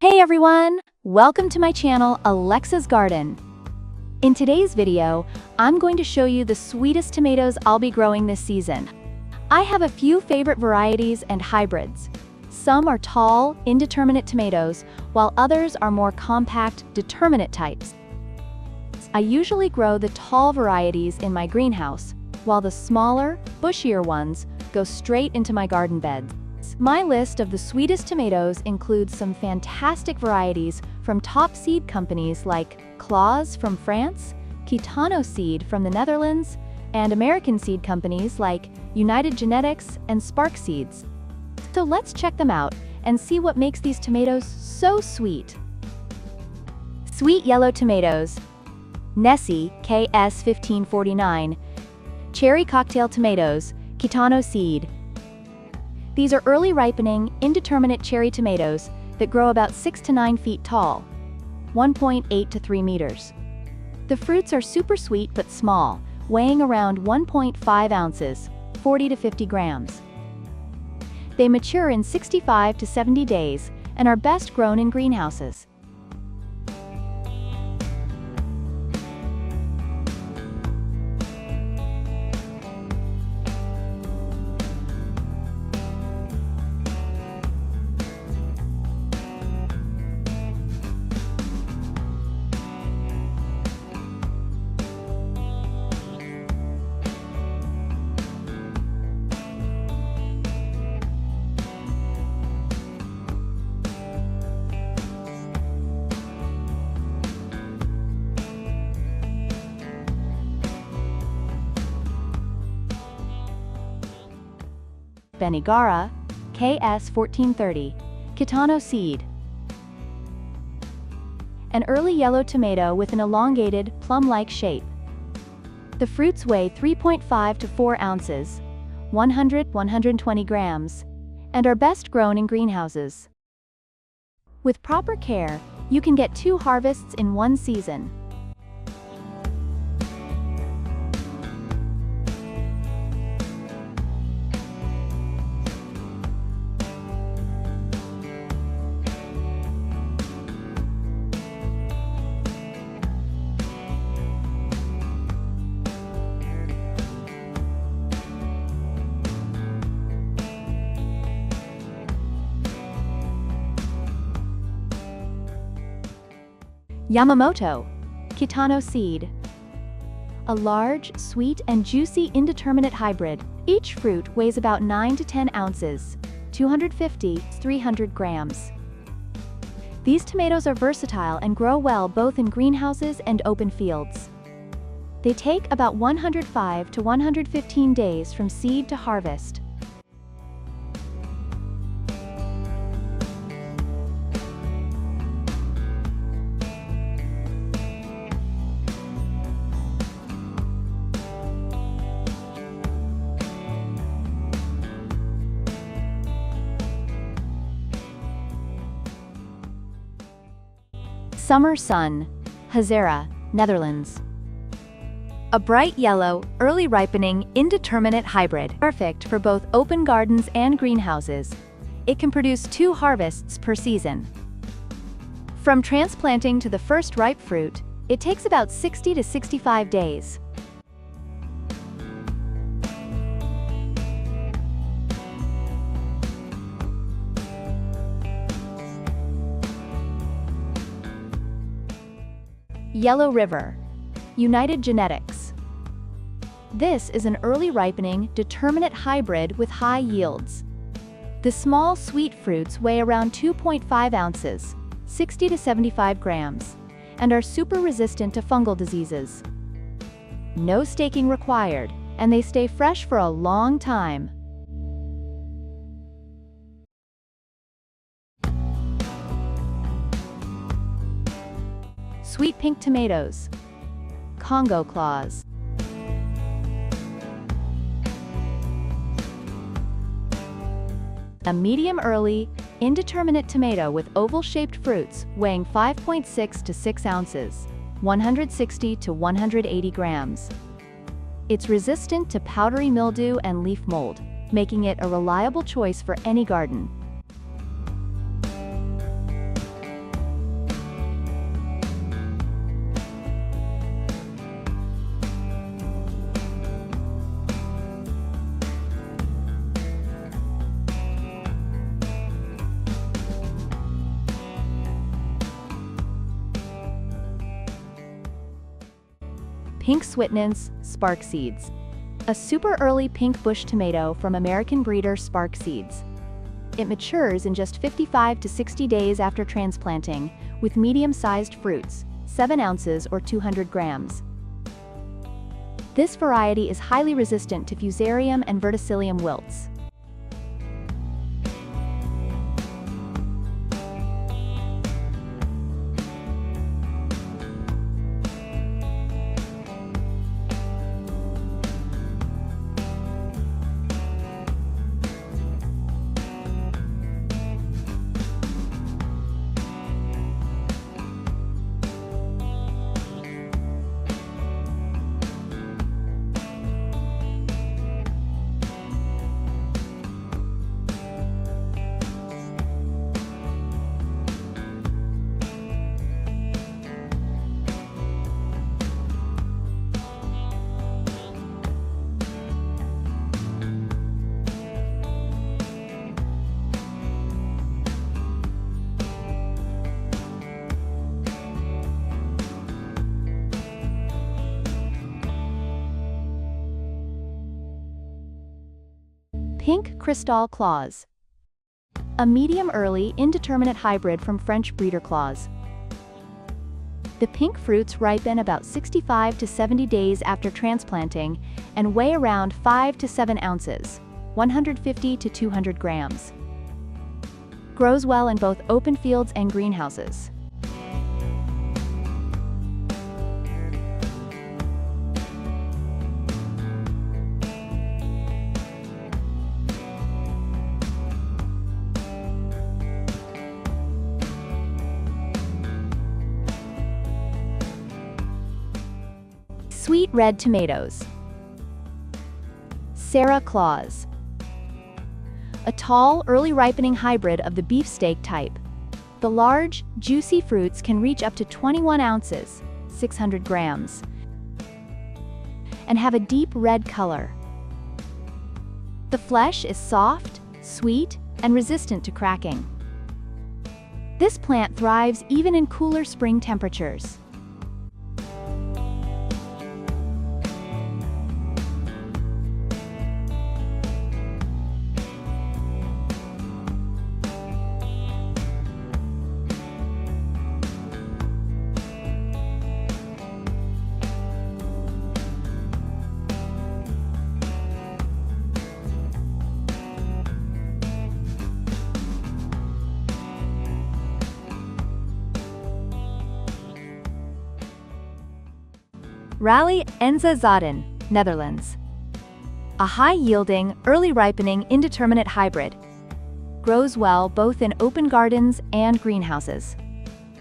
Hey everyone! Welcome to my channel, Alexa's Garden. In today's video, I'm going to show you the sweetest tomatoes I'll be growing this season. I have a few favorite varieties and hybrids. Some are tall, indeterminate tomatoes, while others are more compact, determinate types. I usually grow the tall varieties in my greenhouse, while the smaller, bushier ones go straight into my garden beds. My list of the sweetest tomatoes includes some fantastic varieties from top seed companies like Claus from France, Kitano Seed from the Netherlands, and American seed companies like United Genetics and Spark Seeds. So let's check them out and see what makes these tomatoes so sweet. Sweet yellow tomatoes. Nessie, KS 1549. Cherry cocktail tomatoes, Kitano Seed. These are early ripening, indeterminate cherry tomatoes that grow about 6 to 9 feet tall, 1.8 to 3 meters. The fruits are super sweet but small, weighing around 1.5 ounces, 40 to 50 grams. They mature in 65 to 70 days and are best grown in greenhouses. Benigara, KS 1430, Kitano Seed. An early yellow tomato with an elongated, plum-like shape. The fruits weigh 3.5 to 4 ounces, 100–120 grams, and are best grown in greenhouses. With proper care, you can get 2 harvests in one season. Yamamoto, Kitano Seed. A large, sweet, and juicy indeterminate hybrid. Each fruit weighs about 9 to 10 ounces, 250–300 grams. These tomatoes are versatile and grow well both in greenhouses and open fields. They take about 105 to 115 days from seed to harvest. Summer Sun, Hazara, Netherlands. A bright yellow, early ripening, indeterminate hybrid, perfect for both open gardens and greenhouses. It can produce 2 harvests per season. From transplanting to the first ripe fruit, it takes about 60 to 65 days. Yellow River, United Genetics. This is an early ripening, determinate hybrid with high yields. The small, sweet fruits weigh around 2.5 ounces, 60 to 75 grams, and are super resistant to fungal diseases. No staking required, and they stay fresh for a long time. Sweet pink tomatoes, Congo Claus. A medium early, indeterminate tomato with oval-shaped fruits weighing 5.6 to 6 ounces, 160 to 180 grams. It's resistant to powdery mildew and leaf mold, making it a reliable choice for any garden. Pink Sweetest, Spark Seeds. A super early pink bush tomato from American breeder Spark Seeds. It matures in just 55 to 60 days after transplanting, with medium-sized fruits, 7 ounces or 200 grams. This variety is highly resistant to fusarium and verticillium wilts. Pink Cristal Claws. A medium-early, indeterminate hybrid from French breeder Claws. The pink fruits ripen about 65 to 70 days after transplanting and weigh around 5 to 7 ounces, 150 to 200 grams. Grows well in both open fields and greenhouses. Sweet red tomatoes. Sarah Claus. A tall, early ripening hybrid of the beefsteak type. The large, juicy fruits can reach up to 21 ounces, 600 grams, and have a deep red color. The flesh is soft, sweet, and resistant to cracking. This plant thrives even in cooler spring temperatures. Rally Enza Zaden, Netherlands. A high-yielding, early-ripening indeterminate hybrid. Grows well both in open gardens and greenhouses.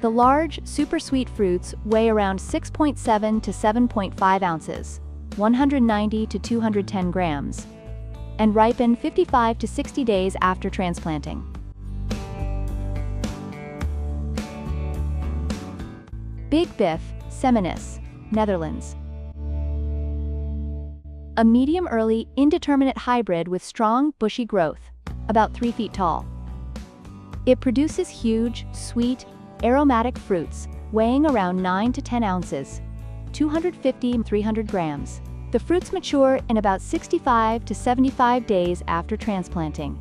The large, super-sweet fruits weigh around 6.7 to 7.5 ounces, 190 to 210 grams, and ripen 55 to 60 days after transplanting. Big Biff, Seminis, Netherlands. A medium-early, indeterminate hybrid with strong, bushy growth, about 3 feet tall. It produces huge, sweet, aromatic fruits, weighing around 9 to 10 ounces, 250 to 300 grams. The fruits mature in about 65 to 75 days after transplanting.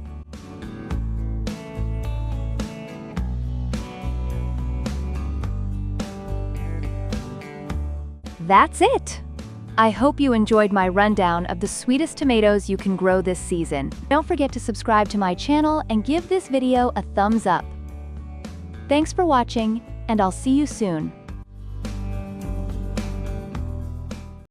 That's it! I hope you enjoyed my rundown of the sweetest tomatoes you can grow this season. Don't forget to subscribe to my channel and give this video a thumbs up. Thanks for watching, and I'll see you soon.